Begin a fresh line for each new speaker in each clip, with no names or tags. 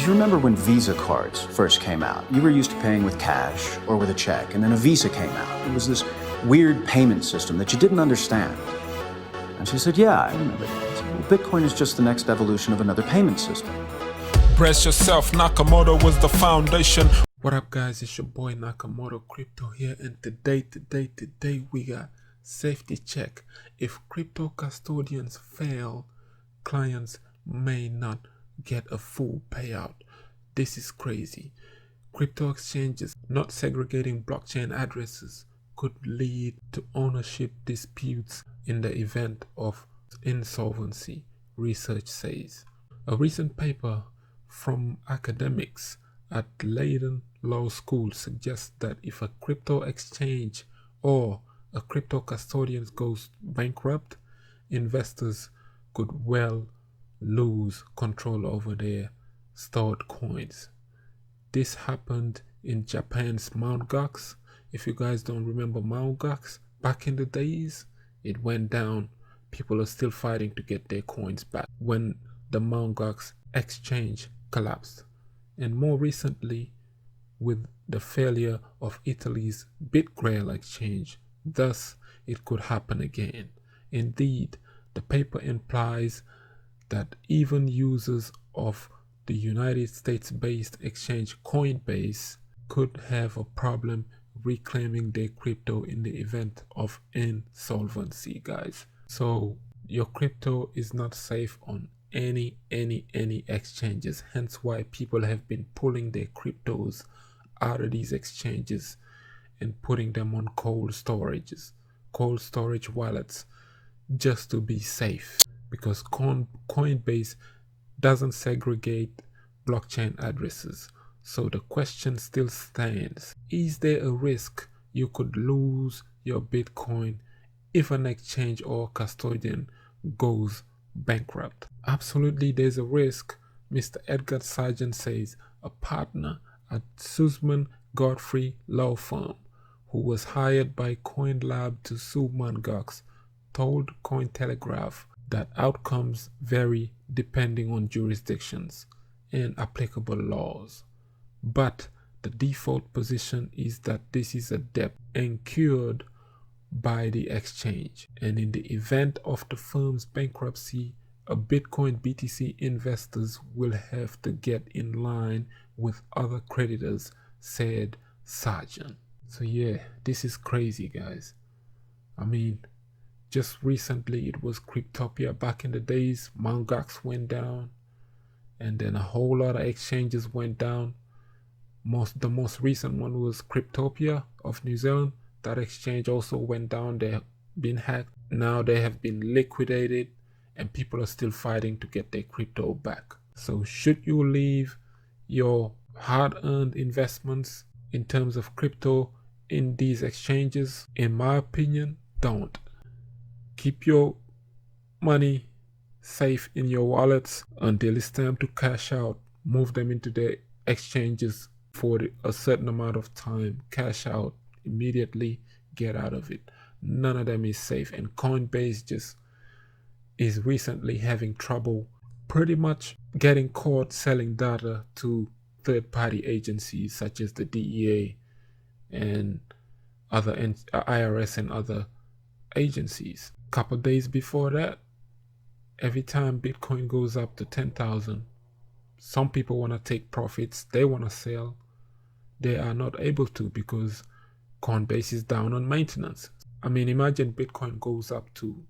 Do you remember when Visa cards first came out? You were used to paying with cash or with a check, and then a Visa came out. It was this weird payment system that you didn't understand. And she said, yeah, I remember that. Well, Bitcoin is just the next evolution of another payment system.
Brace yourself, Nakamoto was the foundation. What up, guys? It's your boy Nakamoto Crypto here, and today we got safety check. If crypto custodians fail, clients may not get a full payout. This is crazy. Crypto exchanges not segregating blockchain addresses could lead to ownership disputes in the event of insolvency, research says. A recent paper from academics at Leiden Law School suggests that if a crypto exchange or a crypto custodian goes bankrupt, investors could well lose control over their stored coins. This happened in Japan's Mt. Gox. If you guys don't remember Mt. Gox, back in the days, it went down. People are still fighting to get their coins back when the Mt. Gox exchange collapsed. And more recently, with the failure of Italy's BitGrail exchange, thus it could happen again. Indeed, the paper implies that even users of the United States-based exchange Coinbase could have a problem reclaiming their crypto in the event of insolvency, guys. So your crypto is not safe on any exchanges, hence why people have been pulling their cryptos out of these exchanges and putting them on cold storage wallets, just to be safe, because Coinbase doesn't segregate blockchain addresses. So the question still stands: is there a risk you could lose your Bitcoin if an exchange or custodian goes bankrupt? Absolutely, there's a risk, Mr. Edgar Sargent says, a partner at Sussman Godfrey law firm who was hired by CoinLab to sue Mt. Gox, told Cointelegraph that outcomes vary depending on jurisdictions and applicable laws. But the default position is that this is a debt incurred by the exchange, and in the event of the firm's bankruptcy, a Bitcoin BTC investors will have to get in line with other creditors, said Sargent. So yeah, this is crazy, guys. I mean, just recently it was Cryptopia. Back in the days, Mt. Gox went down, and then a whole lot of exchanges went down. The most recent one was Cryptopia of New Zealand. That exchange also went down. They have been hacked. Now they have been liquidated, and people are still fighting to get their crypto back. So should you leave your hard-earned investments in terms of crypto in these exchanges? In my opinion, don't. Keep your money safe in your wallets until it's time to cash out. Move them into the exchanges for a certain amount of time. Cash out immediately, get out of it. None of them is safe, and Coinbase just is recently having trouble pretty much getting caught selling data to third-party agencies such as the DEA and other IRS and other agencies. Couple days before that, every time Bitcoin goes up to 10,000, some people want to take profits, they want to sell, they are not able to because Coinbase is down on maintenance. I mean, imagine Bitcoin goes up to,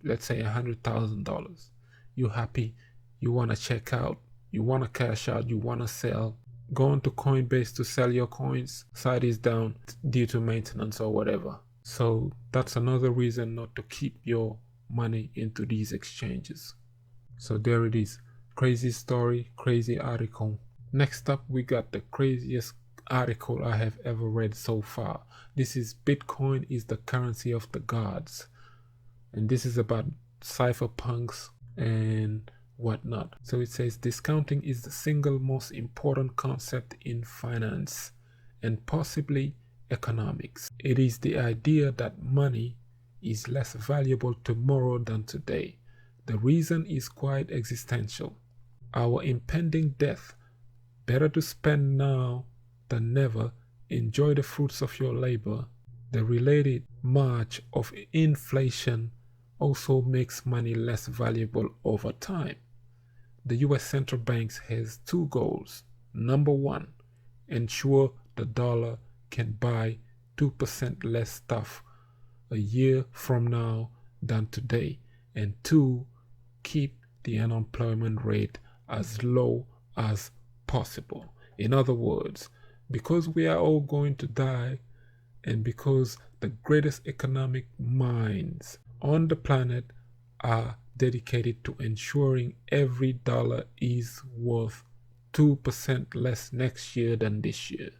let's say, $100,000. You're happy, you want to check out, you want to cash out, you want to sell, go on to Coinbase to sell your coins, site is down due to maintenance or whatever. So that's another reason not to keep your money into these exchanges. So there it is. Crazy story, crazy article. Next up, we got the craziest article I have ever read so far. This is Bitcoin is the currency of the gods. And this is about cypherpunks and whatnot. So it says discounting is the single most important concept in finance and possibly economics. It is the idea that money is less valuable tomorrow than today. The reason is quite existential. Our impending death Better to spend now than never. Enjoy the fruits of your labor. The related march of inflation also makes money less valuable over time. The US central bank has two goals. Number one, ensure the dollar can buy 2% less stuff a year from now than today. And two, keep the unemployment rate as low as possible. In other words, because we are all going to die, and because the greatest economic minds on the planet are dedicated to ensuring every dollar is worth 2% less next year than this year,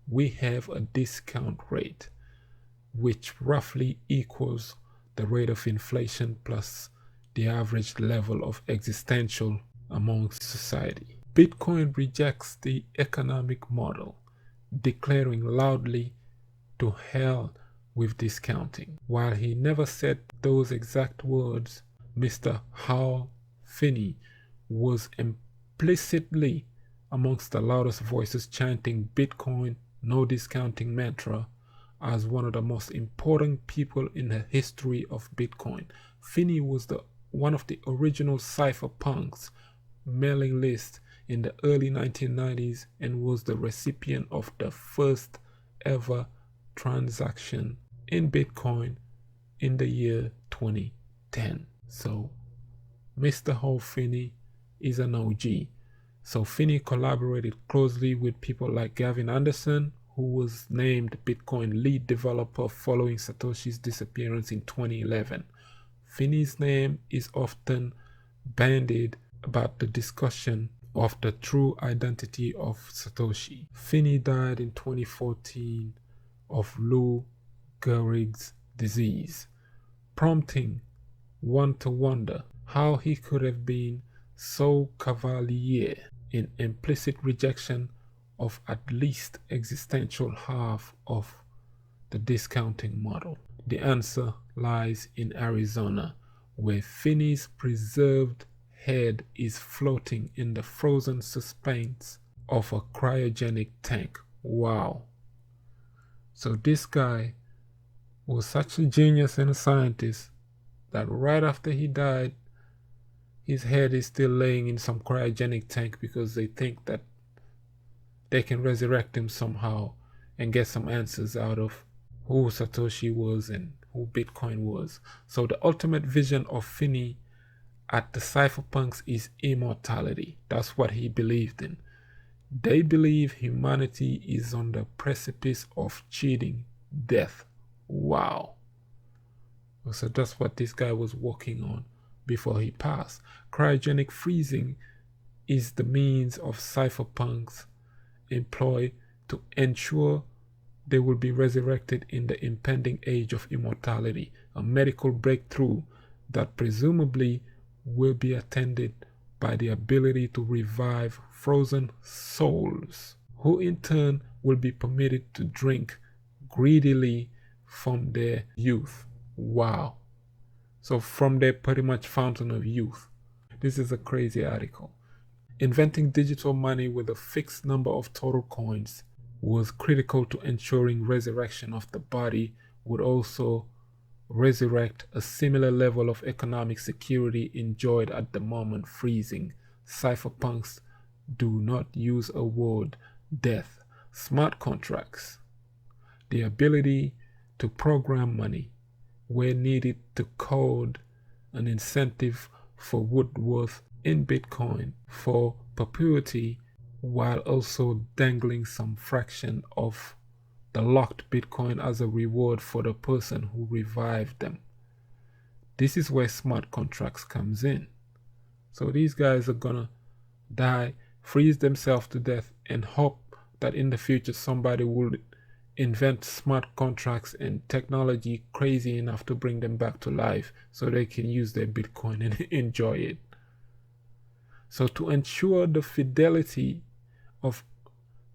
we have a discount rate which roughly equals the rate of inflation plus the average level of existential amongst society. Bitcoin rejects the economic model, declaring loudly to hell with discounting. While he never said those exact words, Mr. Hal Finney was implicitly amongst the loudest voices chanting Bitcoin no discounting mantra as one of the most important people in the history of Bitcoin. Finney was one of the original cypherpunks mailing list in the early 1990s and was the recipient of the first ever transaction in Bitcoin in the year 2010. So Mr. Hal Finney is an OG. So Finney collaborated closely with people like Gavin Anderson, who was named Bitcoin lead developer following Satoshi's disappearance in 2011. Finney's name is often bandied about the discussion of the true identity of Satoshi. Finney died in 2014 of Lou Gehrig's disease, prompting one to wonder how he could have been so cavalier in implicit rejection of at least existential half of the discounting model. The answer lies in Arizona, where Finney's preserved head is floating in the frozen suspense of a cryogenic tank. Wow. So this guy was such a genius and a scientist that right after he died, his head is still laying in some cryogenic tank because they think that they can resurrect him somehow and get some answers out of who Satoshi was and who Bitcoin was. So the ultimate vision of Finney at the cypherpunks is immortality. That's what he believed in. They believe humanity is on the precipice of cheating death. Wow. So that's what this guy was working on before he passed. Cryogenic freezing is the means of cypherpunks employ to ensure they will be resurrected in the impending age of immortality, a medical breakthrough that presumably will be attended by the ability to revive frozen souls, who in turn will be permitted to drink greedily from their youth. Wow. So from their pretty much fountain of youth. This is a crazy article. Inventing digital money with a fixed number of total coins was critical to ensuring resurrection of the body would also resurrect a similar level of economic security enjoyed at the moment freezing. Cypherpunks do not use a word, death. Smart contracts, the ability to program money where needed to code an incentive for Woodworth in Bitcoin for perpetuity while also dangling some fraction of the locked Bitcoin as a reward for the person who revived them. This is where smart contracts comes in. So these guys are gonna die, freeze themselves to death, and hope that in the future somebody will invent smart contracts and technology crazy enough to bring them back to life so they can use their Bitcoin and enjoy it. So to ensure the fidelity of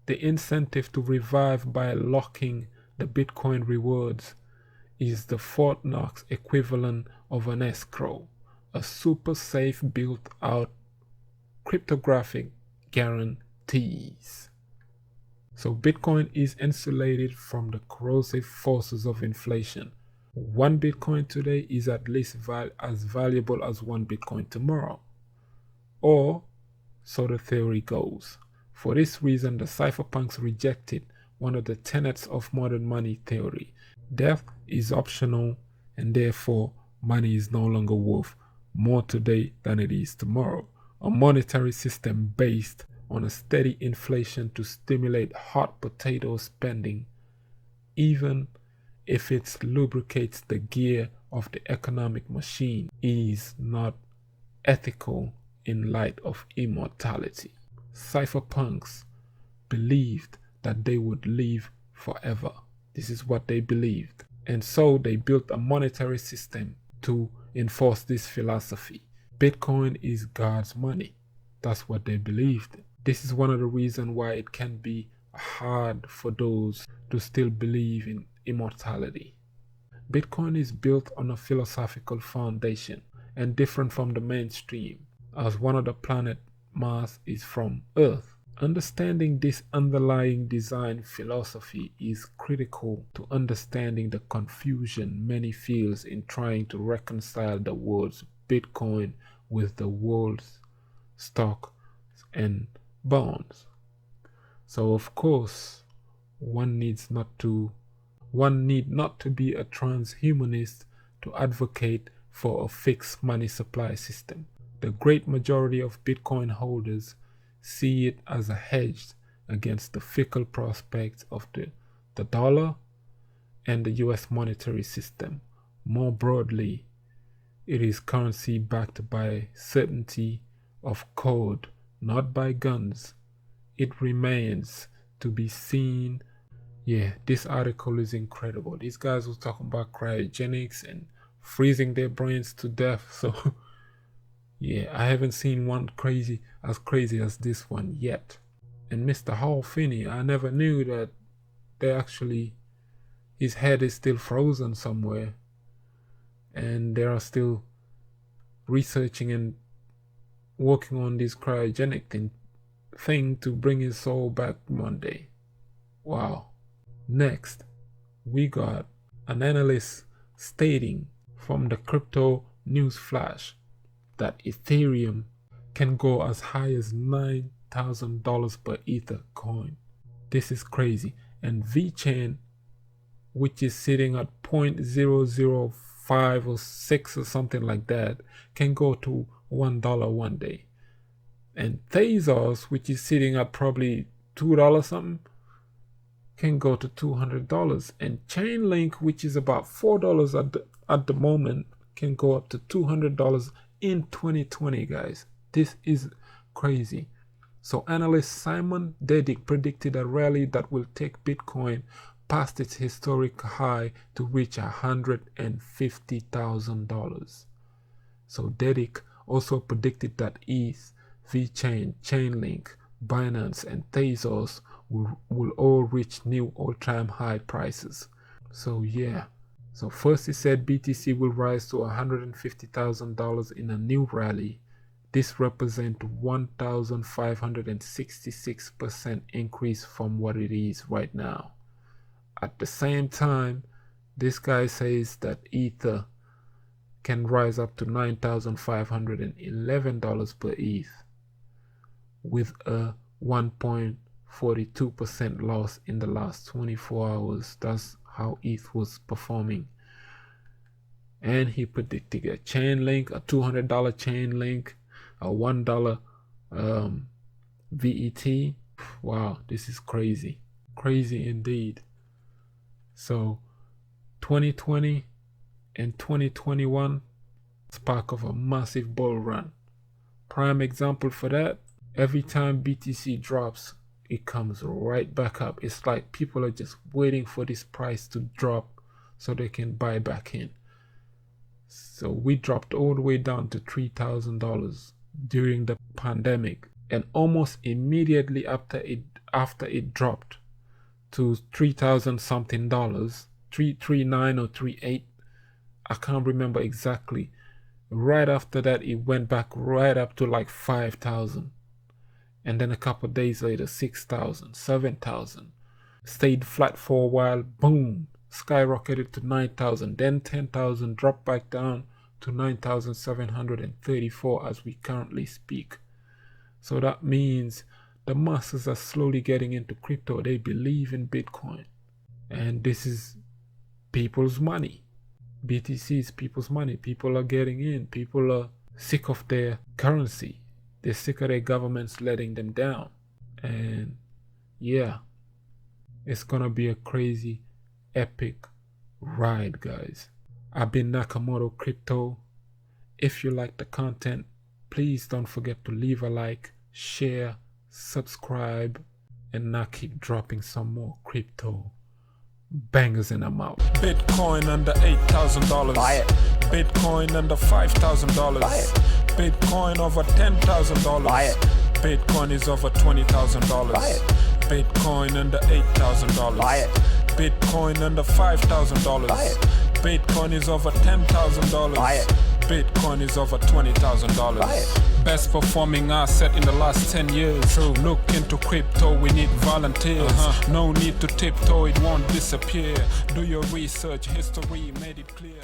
the incentive to revive by locking the Bitcoin rewards is the Fort Knox equivalent of an escrow, a super safe built out cryptographic guarantee. NFTs. So Bitcoin is insulated from the corrosive forces of inflation. One Bitcoin today is at least as valuable as one Bitcoin tomorrow. Or so the theory goes. For this reason, the cypherpunks rejected one of the tenets of modern money theory. Death is optional, and therefore money is no longer worth more today than it is tomorrow. A monetary system based on a steady inflation to stimulate hot potato spending, even if it lubricates the gear of the economic machine, is not ethical in light of immortality. Cypherpunks believed that they would live forever. This is what they believed. And so they built a monetary system to enforce this philosophy. Bitcoin is God's money. That's what they believed. This is one of the reasons why it can be hard for those to still believe in immortality. Bitcoin is built on a philosophical foundation and different from the mainstream, as one of the planet Mars is from Earth. Understanding this underlying design philosophy is critical to understanding the confusion many feels in trying to reconcile the words Bitcoin with the world's stock and bonds. So of course, one need not to be a transhumanist to advocate for a fixed money supply system. The great majority of Bitcoin holders see it as a hedge against the fickle prospects of the dollar and the US monetary system. More broadly, it is currency backed by certainty of code, not by guns. It remains to be seen. Yeah, this article is incredible. These guys were talking about cryogenics and freezing their brains to death. So yeah, I haven't seen one crazy as this one yet. And Mr. Hall Finney, I never knew that his head is still frozen somewhere, and they are still researching and working on this cryogenic thing to bring his soul back one day. Wow. Next, we got an analyst stating from the crypto news flash that Ethereum can go as high as $9,000 per Ether coin. This is crazy. And VeChain, which is sitting at 0.005 or 6 or something like that, can go to $1 one day. And Tezos, which is sitting at probably $2 something, can go to $200. And Chainlink, which is about $4 at the moment, can go up to $200 in 2020, guys. This is crazy. So analyst Simon Dedic predicted a rally that will take Bitcoin past its historic high to reach $150,000. So Dedic also predicted that ETH, VeChain, Chainlink, Binance, and Tezos will all reach new all-time high prices. So yeah. So first he said BTC will rise to $150,000 in a new rally. This represents 1,566% increase from what it is right now. At the same time, this guy says that Ether can rise up to $9,511 per ETH with a 1.42% loss in the last 24 hours. That's how ETH was performing. And he predicted a Chainlink, a $200 Chainlink, a $1 VET. Wow, this is crazy. Crazy indeed. So 2020 and 2021, spark of a massive bull run. Prime example for that, every time BTC drops, it comes right back up. It's like people are just waiting for this price to drop so they can buy back in. So we dropped all the way down to $3,000 during the pandemic, and almost immediately after it dropped to 3,000 something dollars, 339 or 38, I can't remember exactly. Right after that, it went back right up to like 5,000. And then a couple of days later, 6,000, 7,000. Stayed flat for a while, boom, skyrocketed to 9,000, then 10,000, dropped back down to 9,734 as we currently speak. So that means the masses are slowly getting into crypto. They believe in Bitcoin. And this is people's money. BTC is people's money. People are getting in. People are sick of their currency. They're sick of their governments letting them down. And yeah, it's gonna be a crazy, epic ride, guys. I've been Nakamoto Crypto. If you like the content, please don't forget to leave a like, share, subscribe, and now keep dropping some more crypto bangers and I'm out.
Bitcoin under $8,000.
Buy it.
Bitcoin under $5,000.
Buy it.
Bitcoin over $10,000.
Buy it.
Bitcoin is over $20,000.
Buy it.
Bitcoin under $8,000.
Buy it.
Bitcoin under $5,000.
Buy it.
Bitcoin is over $10,000.
Buy it.
Bitcoin is over $20,000.
Buy it.
Best performing asset in the last 10 years. True. Look into crypto, we need volunteers. No need to tiptoe, it won't disappear. Do your research, history made it clear.